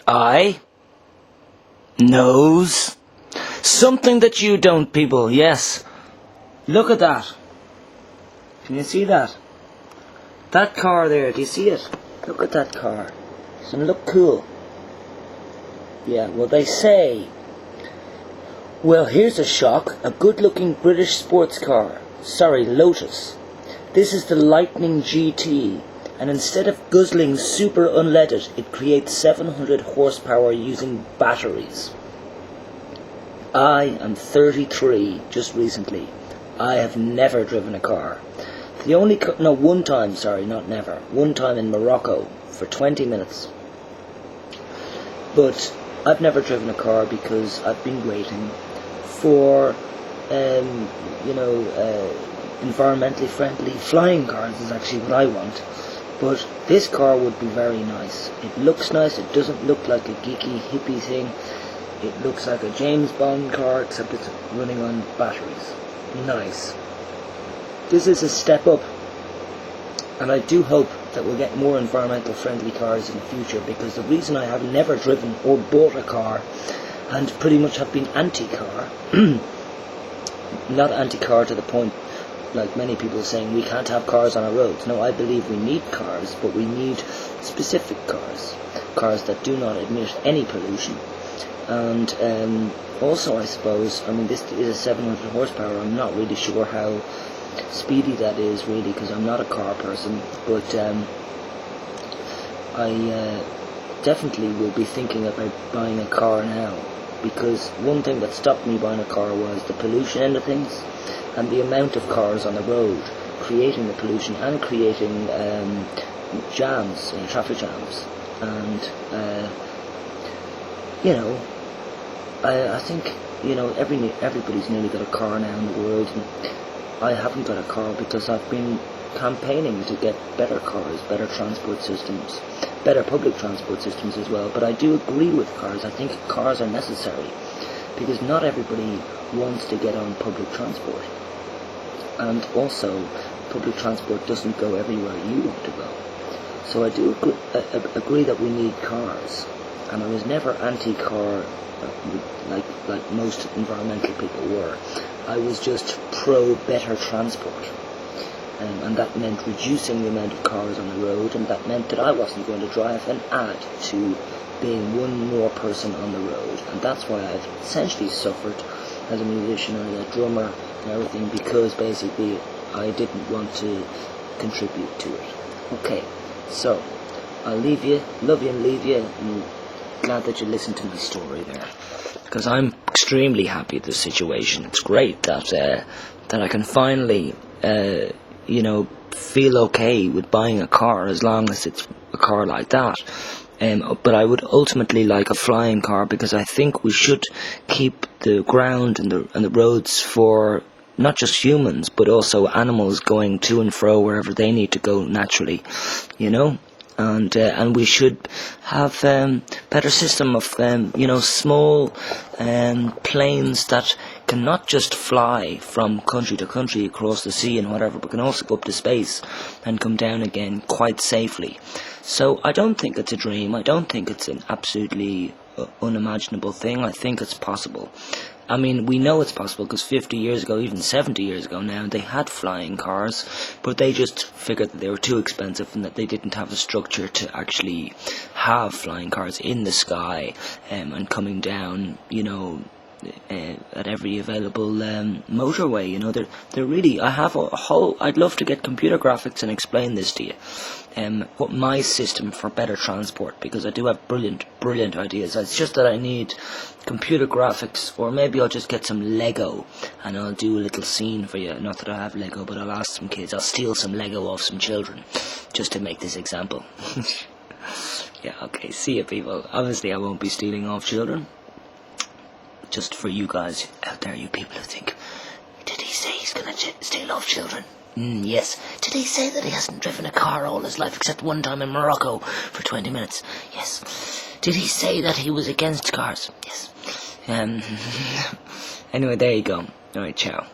Eye, nose, something that you don't, people. Yes, look at that. Can you see that? That car there, do you see it? Look at that car. Doesn't it look cool? Yeah, well they say, well here's a shock, a good looking British sports car. Sorry, Lotus. This is the Lightning GT, and instead of guzzling super unleaded, it creates 700 horsepower using batteries. I am 33 just recently. I have never driven a car. One time, sorry, not never. One time in Morocco for 20 minutes. But I've never driven a car because I've been waiting for, environmentally friendly flying cars is actually what I want. But this car would be very nice. It looks nice. It doesn't look like a geeky hippie thing. It looks like a James Bond car, except it's running on batteries. Nice. This is a step up, and I do hope that we'll get more environmental friendly cars in the future, because the reason I have never driven or bought a car, and pretty much have been anti-car, not anti-car to the point like many people saying we can't have cars on our roads. No, I believe we need cars, but we need specific cars that do not emit any pollution. And also I suppose, this is a 700 horsepower, I'm not really sure how speedy that is really, because I'm not a car person, but I definitely will be thinking about buying a car now, because one thing that stopped me buying a car was the pollution end of things, and the amount of cars on the road creating the pollution and creating jams, traffic jams, and I think everybody's nearly got a car now in the world, and I haven't got a car because I've been campaigning to get better cars, better transport systems, better public transport systems as well. But I do agree with cars. I think cars are necessary because not everybody wants to get on public transport. And also, public transport doesn't go everywhere you want to go. So I do agree that we need cars. And I was never anti-car like most environmental people were. I was just pro better transport, and that meant reducing the amount of cars on the road, and that meant that I wasn't going to drive and add to being one more person on the road. And that's why I've essentially suffered as a musician and a drummer and everything, because basically I didn't want to contribute to it. Okay, so I'll leave you, love you and leave you, and glad that you listened to my story there, because I'm extremely happy with this situation. It's great that I can finally feel okay with buying a car, as long as it's a car like that. But I would ultimately like a flying car, because I think we should keep the ground and the roads for not just humans but also animals going to and fro wherever they need to go naturally, and we should have better system of small planes that can not just fly from country to country across the sea and whatever, but can also go up to space and come down again quite safely. So I don't think it's a dream. I don't think it's an absolutely unimaginable thing. I think it's possible. We know it's possible because 50 years ago, even 70 years ago now, they had flying cars, but they just figured that they were too expensive and that they didn't have the structure to actually have flying cars in the sky and coming down, at every available motorway. They're really, I'd love to get computer graphics and explain this to you. What my system for better transport, because I do have brilliant ideas. It's just that I need computer graphics, or maybe I'll just get some Lego and I'll do a little scene for you. Not that I have Lego, but I'll ask some kids. I'll steal some Lego off some children just to make this example. Yeah, okay, see you people. Honestly, I won't be stealing off children. Just for you guys out there, you people who think, did he say he's gonna steal off children? Yes. Did he say that he hasn't driven a car all his life except one time in Morocco for 20 minutes? Yes. Did he say that he was against cars? Yes. Anyway, there you go. Alright, ciao.